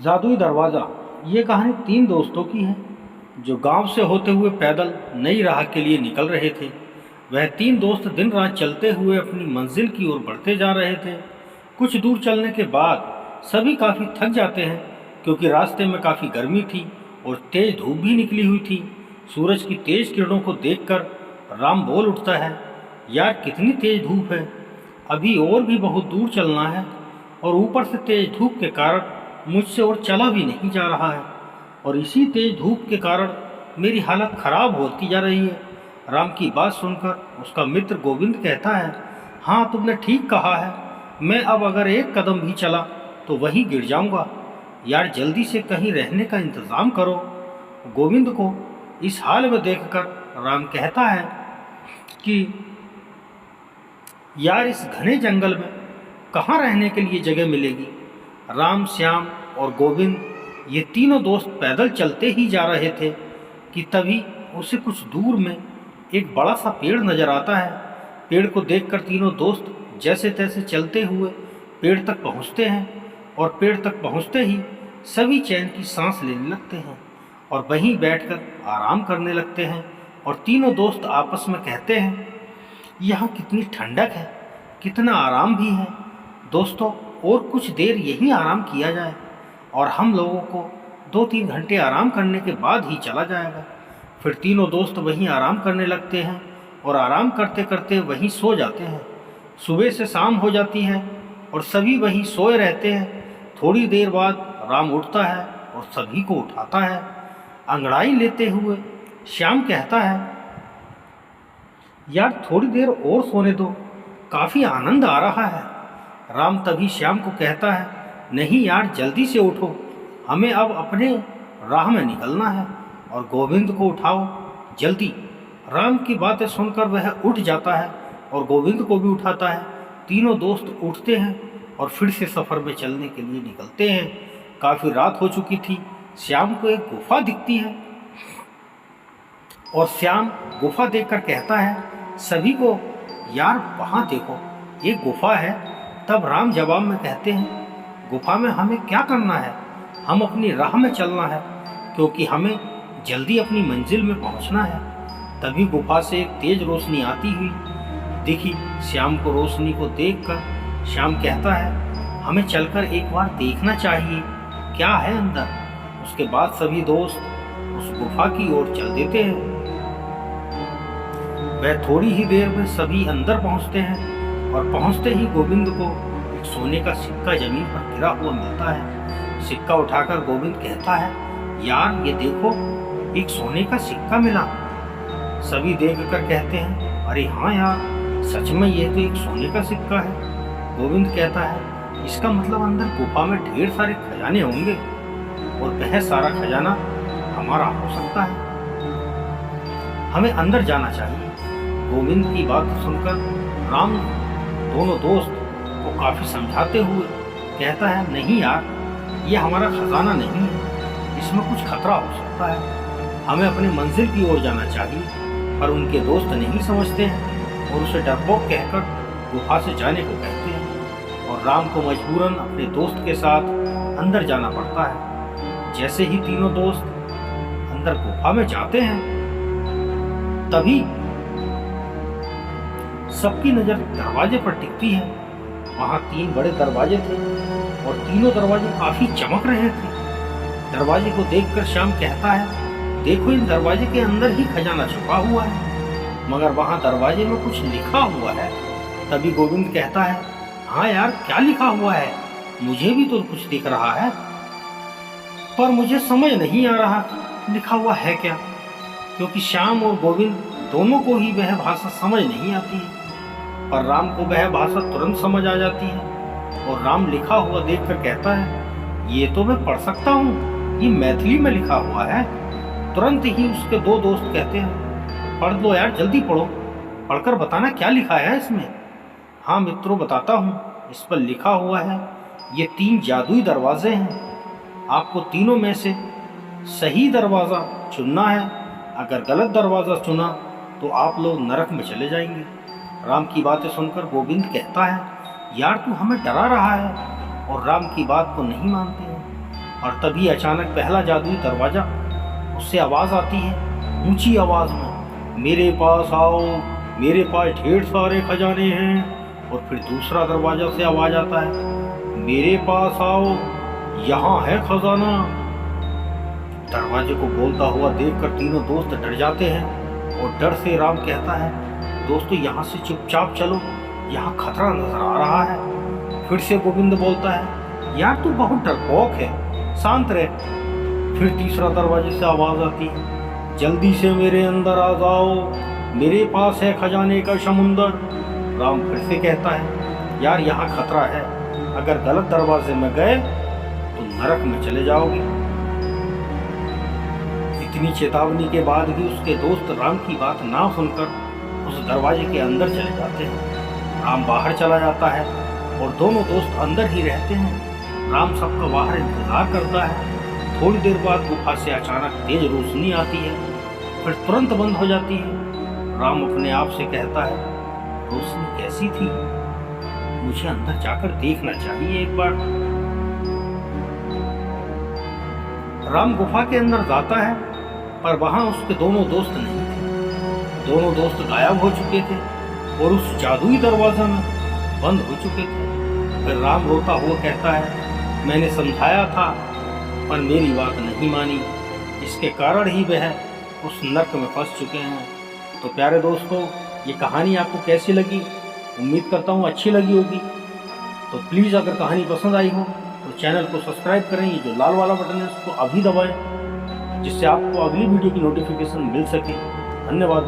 जादुई दरवाज़ा। ये कहानी तीन दोस्तों की है जो गांव से होते हुए पैदल नई राह के लिए निकल रहे थे। वह तीन दोस्त दिन रात चलते हुए अपनी मंजिल की ओर बढ़ते जा रहे थे। कुछ दूर चलने के बाद सभी काफ़ी थक जाते हैं क्योंकि रास्ते में काफ़ी गर्मी थी और तेज़ धूप भी निकली हुई थी। सूरज की तेज़ किरणों को देखकर राम बोल उठता है, यार कितनी तेज़ धूप है, अभी और भी बहुत दूर चलना है और ऊपर से तेज़ धूप के कारण मुझसे और चला भी नहीं जा रहा है और इसी तेज़ धूप के कारण मेरी हालत ख़राब होती जा रही है। राम की बात सुनकर उसका मित्र गोविंद कहता है, हाँ तुमने ठीक कहा है, मैं अब अगर एक कदम भी चला तो वहीं गिर जाऊंगा। यार जल्दी से कहीं रहने का इंतज़ाम करो। गोविंद को इस हाल में देखकर राम कहता है कि यार इस घने जंगल में कहाँ रहने के लिए जगह मिलेगी। राम, श्याम और गोविंद ये तीनों दोस्त पैदल चलते ही जा रहे थे कि तभी उसे कुछ दूर में एक बड़ा सा पेड़ नज़र आता है। पेड़ को देखकर तीनों दोस्त जैसे तैसे चलते हुए पेड़ तक पहुंचते हैं और पेड़ तक पहुंचते ही सभी चैन की सांस लेने लगते हैं और वहीं बैठकर आराम करने लगते हैं। और तीनों दोस्त आपस में कहते हैं, यहाँ कितनी ठंडक है, कितना आराम भी है। दोस्तों और कुछ देर यहीं आराम किया जाए और हम लोगों को 2-3 घंटे आराम करने के बाद ही चला जाएगा। फिर तीनों दोस्त वहीं आराम करने लगते हैं और आराम करते करते वहीं सो जाते हैं। सुबह से शाम हो जाती है और सभी वहीं सोए रहते हैं। थोड़ी देर बाद राम उठता है और सभी को उठाता है। अंगड़ाई लेते हुए श्याम कहता है, यार थोड़ी देर और सोने दो, काफ़ी आनंद आ रहा है। राम तभी श्याम को कहता है, नहीं यार जल्दी से उठो, हमें अब अपने राह में निकलना है और गोविंद को उठाओ जल्दी। राम की बातें सुनकर वह उठ जाता है और गोविंद को भी उठाता है। तीनों दोस्त उठते हैं और फिर से सफ़र में चलने के लिए निकलते हैं। काफ़ी रात हो चुकी थी। श्याम को एक गुफा दिखती है और श्याम गुफा देखकर कहता है सभी को, यार वहाँ देखो एक गुफा है। तब राम जवाब में कहते हैं, गुफा में हमें क्या करना है, हम अपनी राह में चलना है क्योंकि हमें जल्दी अपनी मंजिल में पहुंचना है। तभी गुफा से एक तेज रोशनी आती हुई दिखी। श्याम को रोशनी को देखकर श्याम कहता है, हमें चलकर एक बार देखना चाहिए क्या है अंदर। उसके बाद सभी दोस्त उस गुफा की ओर चल देते हैं। वह थोड़ी ही देर में सभी अंदर पहुंचते हैं और पहुंचते ही गोविंद को एक सोने का सिक्का जमीन पर गिरा हुआ मिलता है। सिक्का उठाकर गोविंद कहता है, यार ये देखो एक सोने का सिक्का मिला। सभी देखकर कहते हैं, अरे हाँ यार सच में ये तो एक सोने का सिक्का है। गोविंद कहता है, इसका मतलब अंदर गुफा में ढेर सारे खजाने होंगे और वह सारा खजाना हमारा हो सकता है, हमें अंदर जाना चाहिए। गोविंद की बात सुनकर राम दोनों दोस्त को काफ़ी समझाते हुए कहता है, नहीं यार ये हमारा खजाना नहीं है, इसमें कुछ खतरा हो सकता है, हमें अपनी मंजिल की ओर जाना चाहिए। पर उनके दोस्त नहीं समझते हैं और उसे डरपोक कहकर गुफा से जाने को कहते हैं और राम को मजबूरन अपने दोस्त के साथ अंदर जाना पड़ता है। जैसे ही तीनों दोस्त अंदर गुफा में जाते हैं तभी सबकी नज़र दरवाजे पर टिकती है। वहाँ 3 बड़े दरवाजे थे और तीनों दरवाजे काफ़ी चमक रहे थे। दरवाजे को देखकर श्याम कहता है, देखो इन दरवाजे के अंदर ही खजाना छुपा हुआ है, मगर वहाँ दरवाजे में कुछ लिखा हुआ है। तभी गोविंद कहता है, हाँ यार क्या लिखा हुआ है, मुझे भी तो कुछ दिख रहा है पर मुझे समझ नहीं आ रहा लिखा हुआ है क्या, क्योंकि श्याम और गोविंद दोनों को ही वह भाषा समझ नहीं आती है। पर राम को वह भाषा तुरंत समझ आ जाती है और राम लिखा हुआ देखकर कहता है, ये तो मैं पढ़ सकता हूँ, ये मैथिली में लिखा हुआ है। तुरंत ही उसके 2 दोस्त कहते हैं, पढ़ लो यार जल्दी पढ़ो, पढ़कर बताना क्या लिखा है इसमें। हाँ मित्रों बताता हूँ, इस पर लिखा हुआ है, ये 3 जादुई दरवाजे हैं, आपको तीनों में से सही दरवाज़ा चुनना है, अगर गलत दरवाज़ा चुना तो आप लोग नरक में चले जाएंगे। राम की बातें सुनकर गोविंद कहता है, यार तू हमें डरा रहा है, और राम की बात को नहीं मानते हैं। और तभी अचानक पहला जादुई दरवाजा, उससे आवाज आती है ऊंची आवाज में, मेरे पास आओ, मेरे पास ढेर सारे खजाने हैं। और फिर दूसरा दरवाजा से आवाज आता है, मेरे पास आओ, यहाँ है खजाना। दरवाजे को बोलता हुआ देखकर तीनों दोस्त डर जाते हैं और डर से राम कहता है, दोस्तों यहाँ से चुपचाप चलो, यहाँ खतरा नजर आ रहा है। फिर से गोविंद बोलता है, यार तू बहुत डरपोक है, शांत रह। फिर तीसरा दरवाजे से आवाज आती है, जल्दी से मेरे अंदर आ जाओ, मेरे पास है खजाने का समुंदर। राम फिर से कहता है, यार यहाँ खतरा है, अगर गलत दरवाजे में गए तो नरक में चले जाओगे। इतनी चेतावनी के बाद भी उसके दोस्त राम की बात ना सुनकर उस दरवाजे के अंदर चले जाते हैं। राम बाहर चला जाता है और दोनों दोस्त अंदर ही रहते हैं। राम सबका बाहर इंतजार करता है। थोड़ी देर बाद गुफा से अचानक तेज रोशनी आती है, फिर तुरंत बंद हो जाती है। राम अपने आप से कहता है, रोशनी कैसी थी, मुझे अंदर जाकर देखना चाहिए एक बार। राम गुफा के अंदर जाता है, पर वहां उसके दोनों दोस्त नहीं थे। दोनों दोस्त गायब हो चुके थे और उस जादुई दरवाजा में बंद हो चुके थे। फिर राम रोता हुआ कहता है, मैंने समझाया था पर मेरी बात नहीं मानी, इसके कारण ही वह उस नर्क में फंस चुके हैं। तो प्यारे दोस्तों, ये कहानी आपको कैसी लगी? उम्मीद करता हूँ अच्छी लगी होगी। तो प्लीज़ अगर कहानी पसंद आई हो तो चैनल को सब्सक्राइब करें, ये जो लाल वाला बटन है उसको अभी दबाएं, जिससे आपको अगली वीडियो की नोटिफिकेशन मिल सके। धन्यवाद।